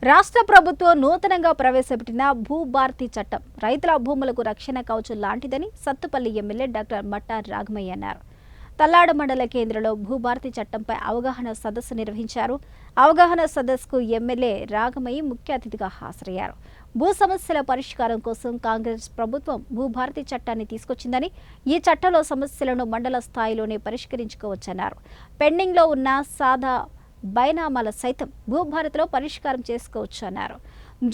రాష్ట్ర ప్రభుత్వం నూతనంగా ప్రవేశపెట్టిన భూభారతి చట్టం రైతుల భూములకు రక్షణ కవచం లాంటిదని సత్తుపల్లి ఎమ్మెల్యే డాక్టర్ మట్టా రాఘమయ్య అన్నారు. తల్లాడ మండల కేంద్రంలో భూభారతి చట్టంపై అవగాహన సదస్సు నిర్వహించారు. అవగాహన సదస్సుకు ఎమ్మెల్యే రాఘమయ్య ముఖ్య అతిథిగా హాజరయ్యారు. భూ సమస్యల పరిష్కారం కోసం కాంగ్రెస్ ప్రభుత్వం భూభారతి చట్టాన్ని తీసుకొచ్చిందని, ఈ చట్టంలో సమస్యలను మండల స్థాయిలోనే పరిష్కరించుకోవచ్చన్నారు. పెండింగ్లో ఉన్న సాదా బైనామాల సైతం భూభారతిలో పరిష్కారం చేసుకోవచ్చు అన్నారు.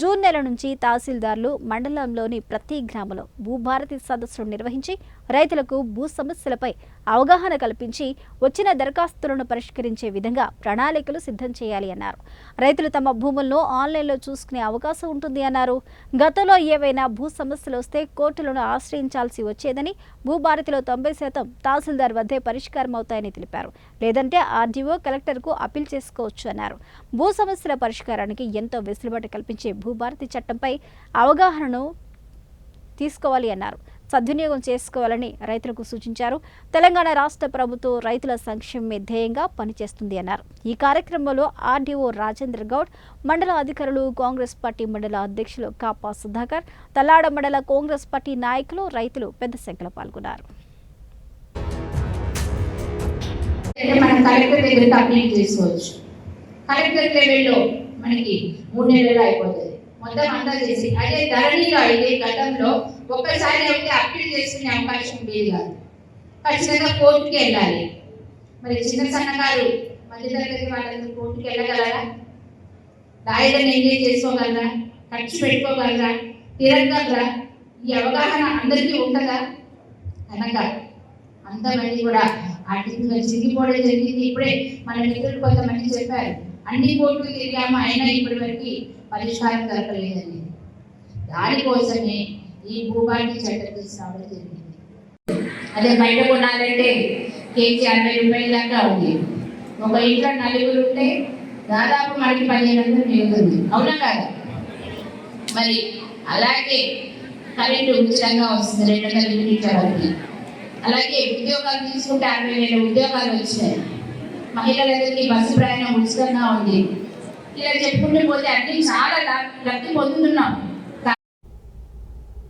జూన్ నెల నుంచి తహసీల్దార్లు మండలంలోని ప్రతి గ్రామంలో భూభారతి సదస్సులు నిర్వహించి రైతులకు భూ సమస్యలపై అవగాహన కల్పించి వచ్చిన దరఖాస్తులను పరిష్కరించే విధంగా ప్రణాళికలు సిద్ధం చేయాలి అన్నారు. రైతులు తమ భూములను ఆన్లైన్లో చూసుకునే అవకాశం ఉంటుంది అన్నారు. గతంలో ఏవైనా భూ సమస్యలు వస్తే కోర్టులను ఆశ్రయించాల్సి వచ్చేదని, భూభారతిలో 90% తహసీల్దార్ వద్దే పరిష్కారం అవుతాయని తెలిపారు. లేదంటే ఆర్డీఓ, కలెక్టర్కు అప్పీల్ చేసుకోవచ్చు అన్నారు. భూ సమస్యల పరిష్కారానికి ఎంతో వెసులుబాటు కల్పించే భూభారతి చట్టంపై అవగాహనను తీసుకోవాలి అన్నారు. సద్వినియోగం చేసుకోవాలని రైతులకు సూచించారు. తెలంగాణ రాష్ట్ర ప్రభుత్వం రైతుల సంక్షేమమే ధ్యేయంగా పనిచేస్తుంది అన్నారు. ఈ కార్యక్రమంలో ఆర్డీఓ రాజేంద్ర గౌడ్, మండల అధికారులు, కాంగ్రెస్ పార్టీ మండల అధ్యక్షులు కాపా సుధాకర్, తల్లాడ మండల కాంగ్రెస్ పార్టీ నాయకులు, రైతులు పెద్ద సంఖ్యలో పాల్గొన్నారు. కలెక్టర్ లెవెల్లో మనకి 3 నెలలు అయిపోతుంది మొత్తం అంతా చేసి. అదే ధరణిలో అయితే గతంలో ఒక్కసారి అయితే అప్పీల్ చేసుకునే అవకాశం ఉండేది కాదు. ఖచ్చితంగా కోర్టుకి వెళ్ళాలి. మరి చిన్న సన్నకారు మధ్యతరగతి వాళ్ళందరూ కోర్టుకి వెళ్ళగలరా? లాయర్లను ఎంగేజ్ చేసుకోగలరా? ఖర్చు పెట్టుకోగలరా? తిరగలరా? ఈ అవగాహన అందరికీ ఉంటుందా? కనుక అంతమంది కూడా ఆర్థికంగా చిరిగిపోవడం జరిగింది. ఇప్పుడే మన మిత్రులు కొంతమంది చెప్పారు, అన్ని కోర్టులు తిరిగాము అయినా ఇప్పటి వరకు పరిష్కారం దొరకలేదని. దానికోసమే ఈ భూభారతి చట్టం తీసుకురావడం జరిగింది. అదే బయట కొనాలంటే కేజీ 60 రూపాయల దాకా ఉంది. ఒక ఇంట్లో 4 ఉంటే దాదాపు మనకి 1500 మిగులుతుంది, అవునా కాదా? మరి అలాగే కరెంటు ఉచితంగా వస్తుంది 200 యూనిట్ల వరకు. అలాగే ఉద్యోగాలు తీసుకుంటే 60,000 ఉద్యోగాలు వచ్చాయి. మహిళలందరికీ బస్సు ప్రయాణం ఉచితంగా ఉంది. ఇలా చెప్పుకుంటూ పోతే అన్ని చాలా లబ్ధి పొందుతున్నాం.